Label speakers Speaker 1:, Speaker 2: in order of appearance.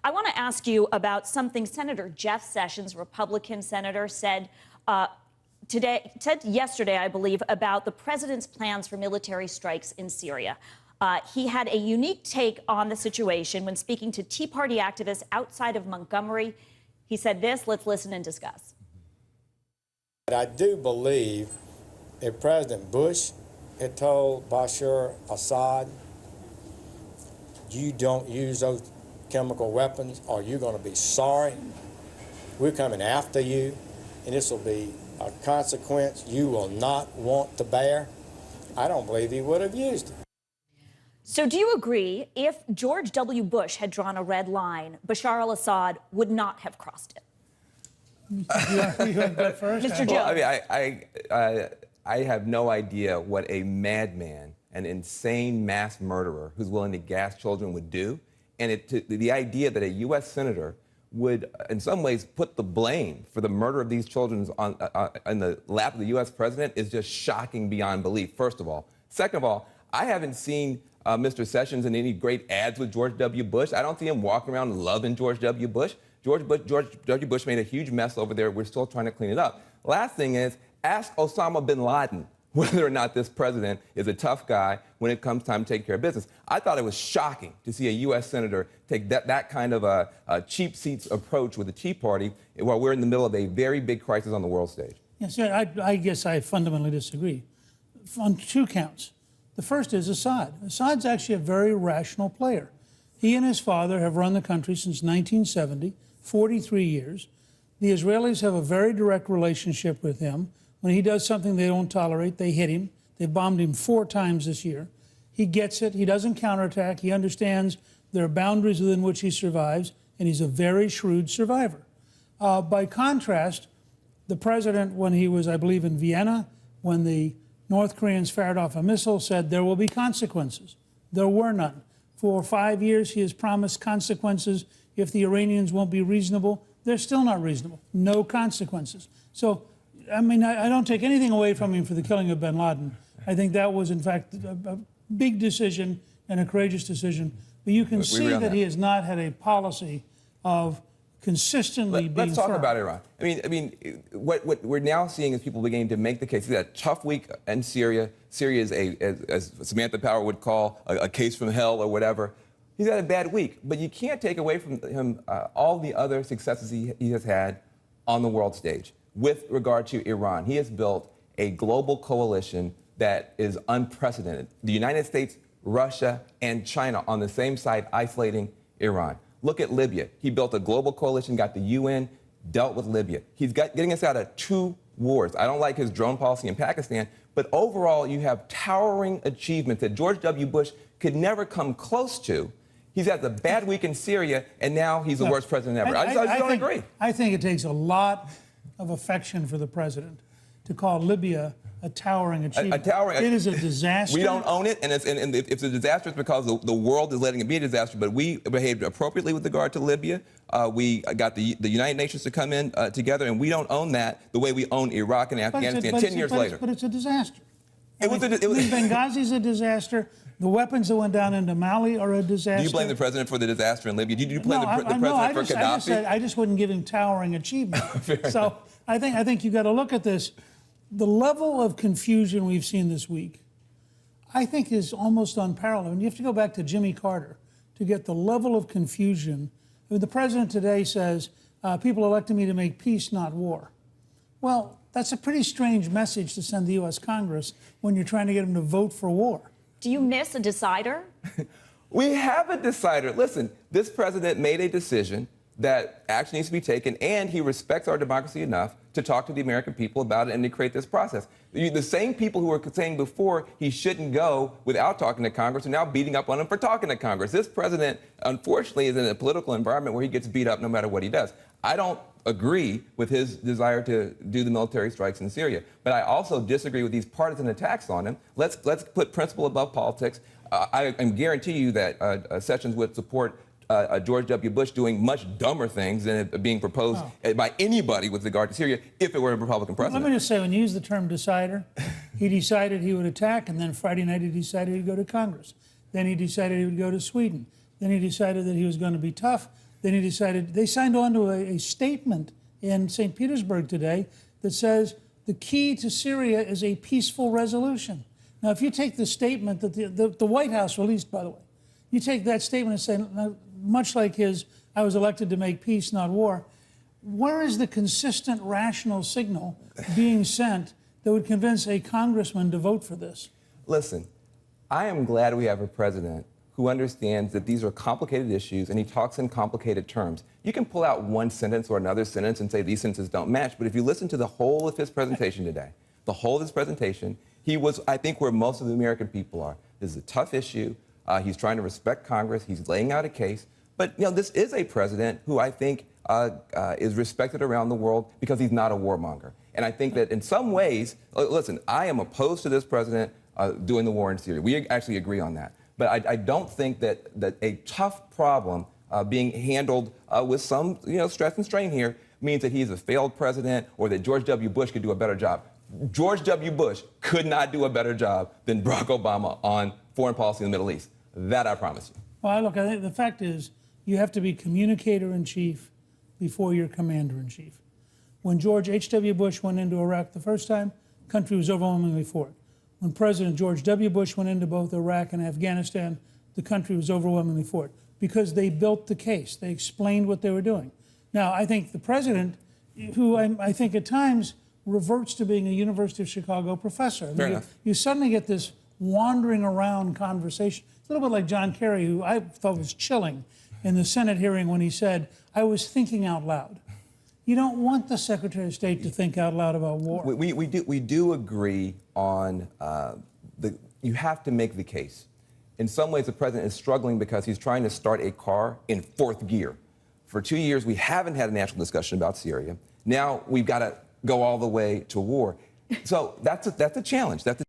Speaker 1: I want to ask you about something Senator Jeff Sessions, Republican senator, said yesterday, I believe, about the president's plans for military strikes in Syria. He had a unique take on the situation when speaking to Tea Party activists outside of Montgomery. He said this. Let's listen and discuss.
Speaker 2: But I do believe if President Bush had told Bashar Assad, you don't use those chemical weapons or you're going to be sorry, we're coming after you, and this will be a consequence you will not want to bear, I don't believe he would have used it.
Speaker 1: So do you agree if George W. Bush had drawn a red line, Bashar al-Assad would not have crossed it?
Speaker 3: You want to go first?
Speaker 1: Mr. Jones.
Speaker 4: Well, I mean, I have no idea what a madman, an insane mass murderer who's willing to gas children would do. And the idea that a U.S. senator would, in some ways, put the blame for the murder of these children on the lap of the U.S. president is just shocking beyond belief, first of all. Second of all, I haven't seen Mr. Sessions in any great ads with George W. Bush. I don't see him walking around loving George W. Bush. George W. Bush made a huge mess over there. We're still trying to clean it up. Last thing is, ask Osama bin Laden whether or not this president is a tough guy when it comes time to take care of business. I thought it was shocking to see a U.S. senator take that kind of a cheap seats approach with the Tea Party while we're in the middle of a very big crisis on the world stage.
Speaker 3: Yes, I guess I fundamentally disagree on two counts. The first is Assad. Assad's actually a very rational player. He and his father have run the country since 1970, 43 years. The Israelis have a very direct relationship with him. When he does something they don't tolerate, they hit him. They bombed him 4 times this year. He gets it. He doesn't counterattack. He understands there are boundaries within which he survives, and he's a very shrewd survivor. By contrast, the president, when he was, I believe, in Vienna, when the North Koreans fired off a missile, said there will be consequences. There were none. For 5 years, he has promised consequences if the Iranians won't be reasonable. They're still not reasonable. No consequences. So, I mean, I don't take anything away from him for the killing of bin Laden. I think that was, in fact, a big decision and a courageous decision. But you can see that he has not had a policy of consistently being
Speaker 4: Let's talk
Speaker 3: firm.
Speaker 4: about Iran. I mean, what we're now seeing is people beginning to make the case. He's had a tough week in Syria. Syria is as Samantha Power would call, a case from hell or whatever. He's had a bad week, but you can't take away from him all the other successes he has had on the world stage. With regard to Iran, he has built a global coalition that is unprecedented. The United States, Russia, and China on the same side isolating Iran. Look at Libya. He built a global coalition, got the UN, dealt with Libya. He's getting us out of 2 wars. I don't like his drone policy in Pakistan, but overall you have towering achievements that George W. Bush could never come close to. He's had the bad week in Syria, and now he's the worst president ever. I just don't agree.
Speaker 3: I think it takes a lot of affection for the president to call Libya a towering achievement. It is a disaster.
Speaker 4: We don't own it, and if it's a disaster, it's because the world is letting it be a disaster. But we behaved appropriately with regard to Libya. We got the United Nations to come in together, and we don't own that the way we own Iraq and Afghanistan 10 years later.
Speaker 3: But it's a disaster. Benghazi's a disaster. The weapons that went down into Mali are a disaster.
Speaker 4: Do you blame the president for the disaster in Libya? Do you blame the president for Gaddafi?
Speaker 3: I just wouldn't give him towering achievement. So I think you've got to look at this. The level of confusion we've seen this week, I think, is almost unparalleled. And you have to go back to Jimmy Carter to get the level of confusion. I mean, the president today says, people elected me to make peace, not war. Well, that's a pretty strange message to send the U.S. Congress when you're trying to get them to vote for war.
Speaker 1: Do you miss a decider?
Speaker 4: We have a decider. Listen, this president made a decision that action needs to be taken, and he respects our democracy enough to talk to the American people about it and to create this process. The same people who were saying before he shouldn't go without talking to Congress are now beating up on him for talking to Congress. This president, unfortunately, is in a political environment where he gets beat up no matter what he does. I don't agree with his desire to do the military strikes in Syria, but I also disagree with these partisan attacks on him. Let's put principle above politics. I guarantee you that Sessions would support George W. Bush doing much dumber things than being proposed by anybody with regard to Syria if it were a Republican president.
Speaker 3: Let me just say, when you use the term decider, he decided he would attack, and then Friday night he decided he'd go to Congress. Then he decided he would go to Sweden. Then he decided that he was going to be tough. Then he decided, they signed on to a statement in St. Petersburg today that says the key to Syria is a peaceful resolution. Now, if you take the statement that the White House released, by the way, you take that statement and say, much like his, I was elected to make peace, not war, where is the consistent, rational signal being sent that would convince a congressman to vote for this?
Speaker 4: Listen, I am glad we have a president who understands that these are complicated issues and he talks in complicated terms. You can pull out one sentence or another sentence and say these sentences don't match, but if you listen to the whole of his presentation today, the whole of his presentation, he was, I think, where most of the American people are. This is a tough issue. He's trying to respect Congress. He's laying out a case. But, you know, this is a president who I think is respected around the world because he's not a warmonger. And I think that in some ways, listen, I am opposed to this president doing the war in Syria. We actually agree on that. But I don't think that a tough problem being handled with some, stress and strain here means that he's a failed president or that George W. Bush could do a better job. George W. Bush could not do a better job than Barack Obama on foreign policy in the Middle East. That I promise you.
Speaker 3: Well, look, I think the fact is you have to be communicator-in-chief before you're commander-in-chief. When George H.W. Bush went into Iraq the first time, the country was overwhelmingly for it. When President George W. Bush went into both Iraq and Afghanistan, the country was overwhelmingly for it because they built the case. They explained what they were doing. Now, I think the president, who I think at times reverts to being a University of Chicago professor.
Speaker 4: Fair enough.
Speaker 3: You suddenly get this wandering around conversation. It's a little bit like John Kerry, who I thought was chilling in the Senate hearing when he said, I was thinking out loud. You don't want the Secretary of State to think out loud about war.
Speaker 4: We do agree on you have to make the case. In some ways, the president is struggling because he's trying to start a car in fourth gear. For 2 years, we haven't had a national discussion about Syria. Now we've got to go all the way to war. So that's a challenge. That's a